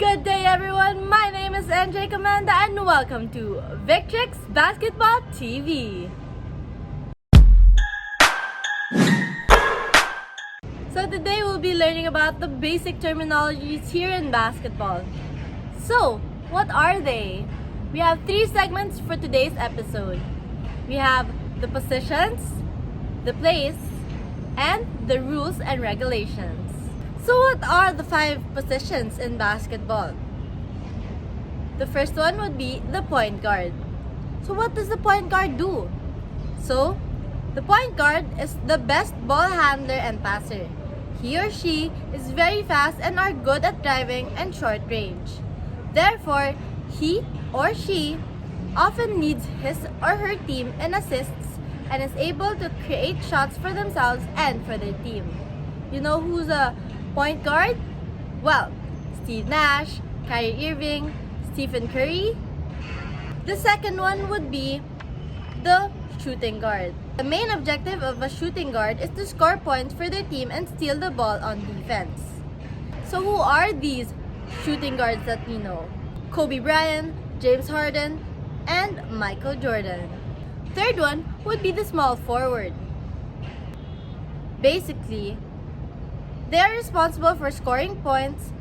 Good day everyone, my name is Comanda and welcome to Victrix Basketball TV. So today we'll be learning about the basic terminologies here in basketball. So, what are they? We have 3 segments for today's episode. We have the positions, the plays, and the rules and regulations. So what are the 5 positions in basketball? The first one would be the point guard. So what does the point guard do? So, the point guard is the best ball handler and passer. He or she is very fast and are good at driving and short range. Therefore, he or she often leads his or her team in assists and is able to create shots for themselves and for their team. You know who's a point guard? Well, Steve Nash, Kyrie Irving, Stephen Curry. The second one would be the shooting guard. The main objective of a shooting guard is to score points for their team and steal the ball on defense. So who are these shooting guards that we know? Kobe Bryant, James Harden, and Michael Jordan. Third one would be the small forward. Basically, they are responsible for scoring points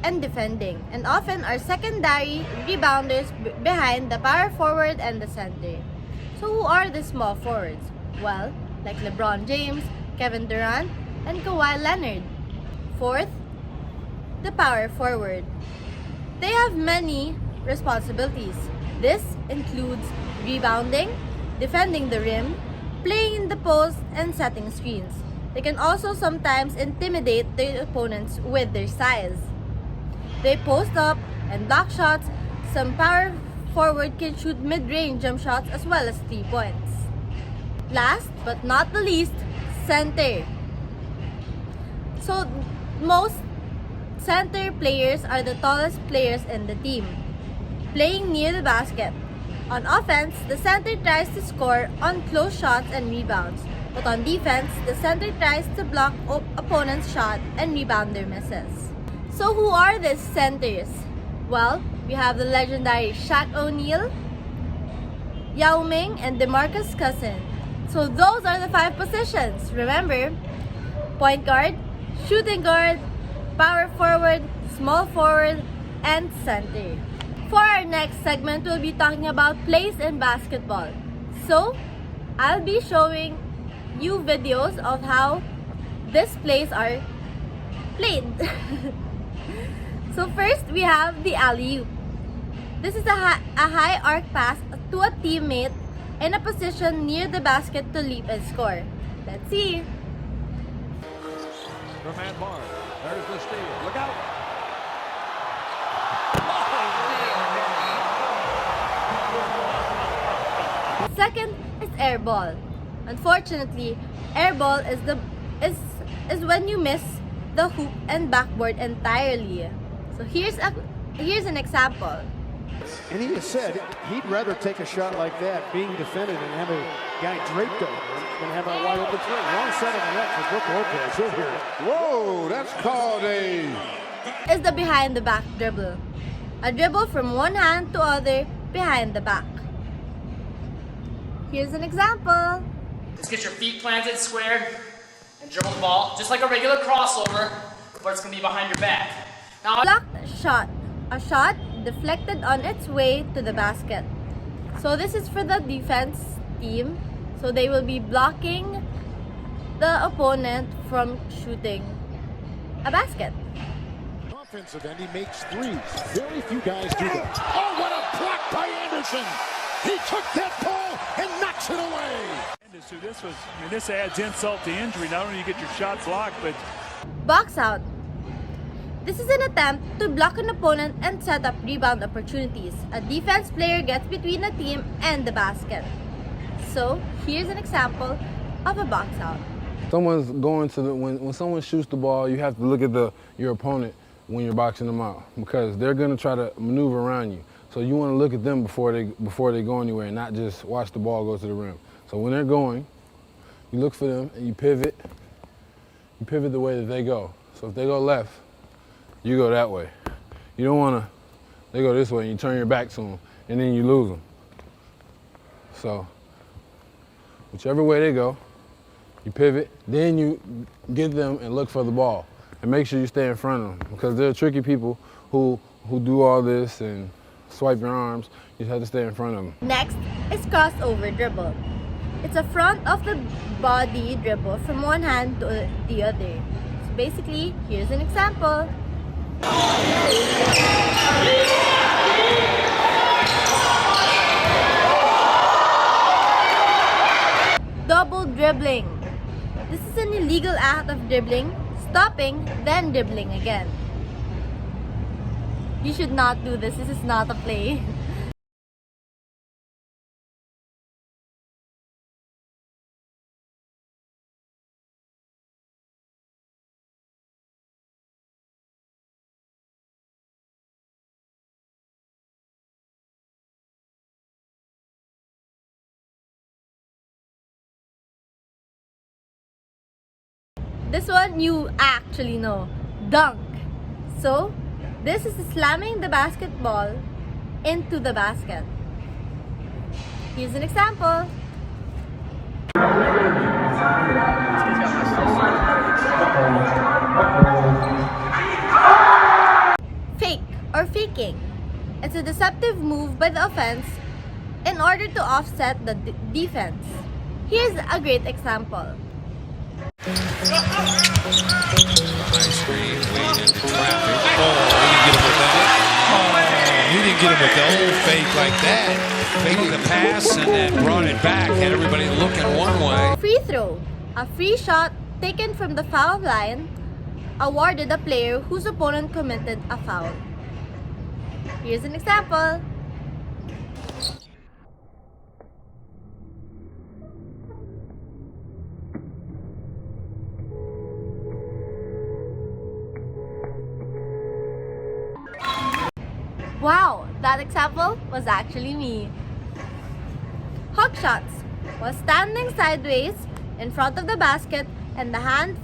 and defending, and often are secondary rebounders behind the power forward and the center. So who are the small forwards? Well, like LeBron James, Kevin Durant, and Kawhi Leonard. Fourth, the power forward. They have many responsibilities. This includes rebounding, defending the rim, playing in the post, and setting screens. They can also sometimes intimidate their opponents with their size. They post up and block shots. Some power forward can shoot mid-range jump shots as well as 3 points. Last but not the least, center. So most center players are the tallest players in the team, playing near the basket. On offense, the center tries to score on close shots and rebounds. But on defense, the center tries to block opponent's shot and rebound their misses. So who are these centers? Well, we have the legendary Shaq O'Neal, Yao Ming, and DeMarcus Cousins. So those are the 5 positions. Remember, point guard, shooting guard, power forward, small forward, and center. For our next segment, we'll be talking about plays in basketball. So, I'll be showing you videos of how these plays are played. So first, we have the alley-oop. This is a high arc pass to a teammate in a position near the basket to leap and score. Let's see. Comanda bar. There's the steal. Look out. Second is air ball. Unfortunately, air ball is when you miss the hoop and backboard entirely. So here's an example. And he has said he'd rather take a shot like that being defended and have a guy draped over him than have a wide open three. Wrong side of the net for Brook Lopez. You'll hear it. Whoa, that's called Is the behind the back dribble. A dribble from one hand to other behind the back. Here's an example. Just get your feet planted square and dribble the ball, just like a regular crossover, but it's going to be behind your back. Now, Blocked shot. A shot deflected on its way to the basket. So this is for the defense team. So they will be blocking the opponent from shooting a basket. Offensive end, he makes threes. Very few guys do that. Oh, what a block by Anderson! He took that ball and knocks it away. So this adds insult to injury. Not only you get your shot blocked, but Box out. This is an attempt to block an opponent and set up rebound opportunities. A defense player gets between a team and the basket. So here's an example of a box out. Someone's going to when someone shoots the ball, you have to look at your opponent when you're boxing them out, because they're going to try to maneuver around you. So you want to look at them before they go anywhere, and not just watch the ball go to the rim. So when they're going, you look for them and you pivot. You pivot the way that they go. So if they go left, you go that way. You don't want to, they go this way and you turn your back to them and then you lose them. So whichever way they go, you pivot, then you get them and look for the ball. And make sure you stay in front of them because there are tricky people who do all this and swipe your arms. You just have to stay in front of them. Next is crossover dribble. It's a front of the body dribble from one hand to the other. So basically, here's an example. Double dribbling. This is an illegal act of dribbling, stopping, then dribbling again. You should not do this. This is not a play. This one you actually know. Dunk. So, this is slamming the basketball into the basket. Here's an example. Fake or faking. It's a deceptive move by the offense in order to offset the defense. Here's a great example. High screen, Wade into traffic. He didn't get him with the old fake like that. Faking the pass and then brought it back. Had everybody looking one way. Free throw. A free shot taken from the foul line awarded a player whose opponent committed a foul. Here's an example. Wow, that example was actually me. Hook shots was standing sideways in front of the basket and the hand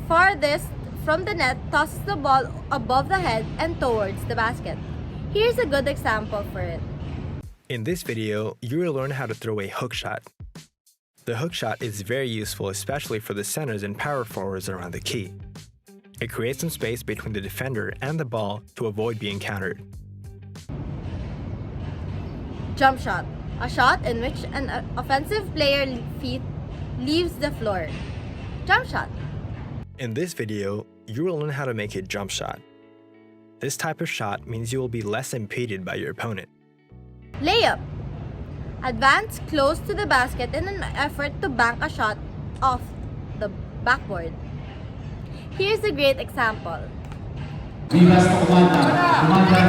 farthest from the net tosses the ball above the head and towards the basket. Here's a good example for it. In this video, you will learn how to throw a hook shot. The hook shot is very useful, especially for the centers and power forwards around the key. It creates some space between the defender and the ball to avoid being countered. Jump shot. A shot in which an offensive player feet leaves the floor. Jump shot. In this video, you will learn how to make a jump shot. This type of shot means you will be less impeded by your opponent. Layup. Advance close to the basket in an effort to bank a shot off the backboard. Here's a great example. Viva sa Comanda. Comanda,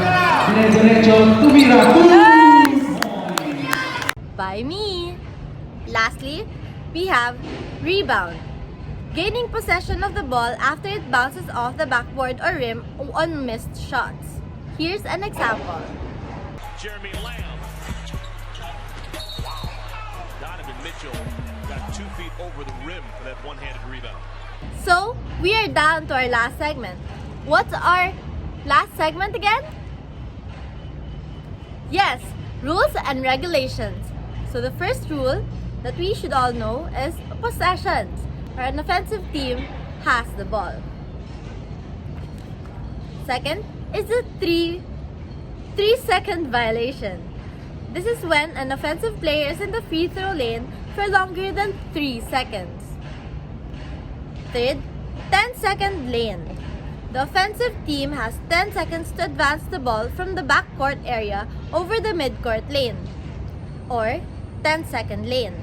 dire-diretso, tumira. By me. Lastly, we have rebound. Gaining possession of the ball after it bounces off the backboard or rim on missed shots. Here's an example. Jeremy Lamb. Donovan Mitchell got 2 feet over the rim for that one-handed rebound. So, we are down to our last segment. What's our last segment again? Yes, rules and regulations. So the first rule that we should all know is possessions, where an offensive team has the ball. Second is the 3-second violation. This is when an offensive player is in the free throw lane for longer than 3 seconds. Third, 10-second lane. The offensive team has 10 seconds to advance the ball from the backcourt area over the midcourt lane, or 10-second lane.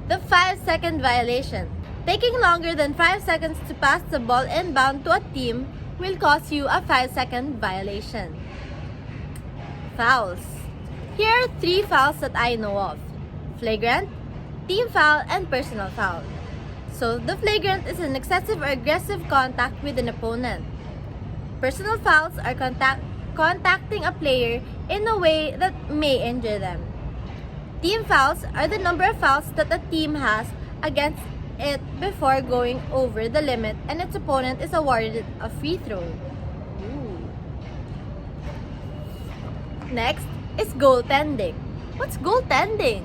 The 5-second violation. Taking longer than 5 seconds to pass the ball inbound to a team will cause you a 5-second violation. Fouls. Here are 3 fouls that I know of: flagrant, team foul, and personal foul. So, the flagrant is an excessive or aggressive contact with an opponent. Personal fouls are contacting a player in a way that may injure them. Team fouls are the number of fouls that a team has against it before going over the limit and its opponent is awarded a free throw. Ooh. Next is goaltending. What's goaltending?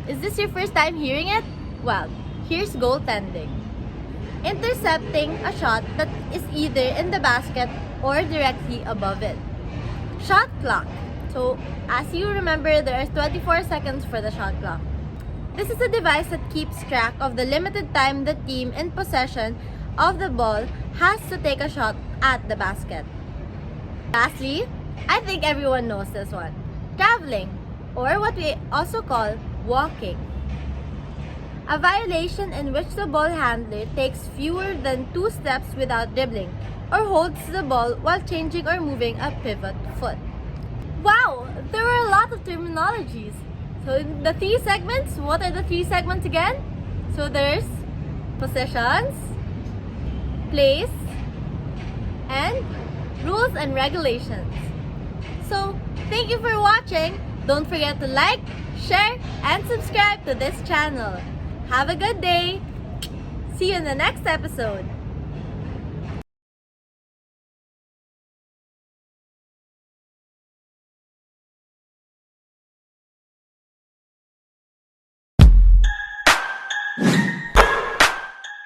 Is this your first time hearing it? Well, here's goaltending. Intercepting a shot that is either in the basket or directly above it. Shot clock. So, as you remember, there are 24 seconds for the shot clock. This is a device that keeps track of the limited time the team in possession of the ball has to take a shot at the basket. Lastly, I think everyone knows this one. Traveling, or what we also call walking. A violation in which the ball handler takes fewer than 2 steps without dribbling or holds the ball while changing or moving a pivot foot. Wow! There were a lot of terminologies. So in the 3 segments, what are the 3 segments again? So there's positions, place, and rules and regulations. So thank you for watching. Don't forget to like, share, and subscribe to this channel. Have a good day. See you in the next episode.